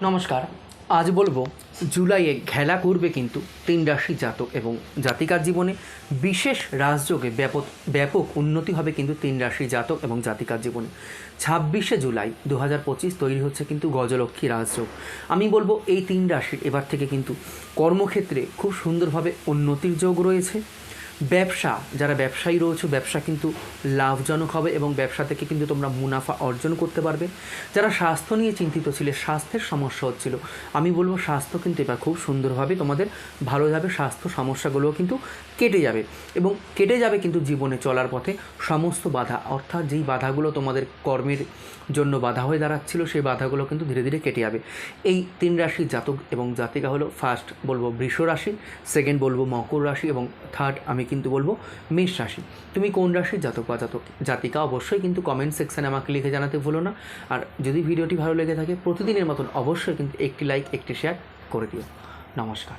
নমস্কার। আজ বলবো জুলাইয়ে ঘেলা করবে কিন্তু 3 রাশি জাতক এবং জাতিকার জীবনে বিশেষ রাজযোগে ব্যাপক উন্নতি হবে কিন্তু 3 রাশি জাতক এবং জাতিকার জীবনে। 26শে জুলাই 2025 তৈরি হচ্ছে কিন্তু গজলক্ষ্মী রাজযোগ। আমি বলবো এই 3 রাশির এবার থেকে কিন্তু কর্মক্ষেত্রে খুব সুন্দরভাবে উন্নতির যোগ রয়েছে। ব্যবসা, যারা ব্যবসায়ী রয়েছে, ব্যবসা কিন্তু লাভজনক হবে এবং ব্যবসা থেকে কিন্তু তোমরা মুনাফা অর্জন করতে পারবে। যারা স্বাস্থ্য নিয়ে চিন্তিত ছিলে, স্বাস্থ্যের সমস্যা হচ্ছিল, আমি বলবো স্বাস্থ্য কিন্তু এবার খুব সুন্দরভাবে তোমাদের ভালো যাবে। স্বাস্থ্য সমস্যাগুলোও কিন্তু কেটে যাবে এবং কেটে যাবে কিন্তু জীবনে চলার পথে সমস্ত বাধা, অর্থাৎ যেই বাধাগুলো তোমাদের কর্মের জন্য বাধা হয়ে দাঁড়াচ্ছিল, সেই বাধাগুলো কিন্তু ধীরে ধীরে কেটে যাবে। এই 3 রাশির জাতক এবং জাতিকা হলো, ফার্স্ট বলবো বৃষ রাশি, সেকেন্ড বলবো মকর রাশি এবং থার্ড আমি কিন্তু বলবো মেষ রাশি। তুমি কোন রাশির জাতক বা জাতিকা অবশ্যই কিন্তু কমেন্ট সেকশানে আমাকে লিখে জানাতে ভুলো না। আর যদি ভিডিওটি ভালো লেগে থাকে প্রতিদিনের মতন অবশ্যই কিন্তু একটি লাইক একটি শেয়ার করে দিও। নমস্কার।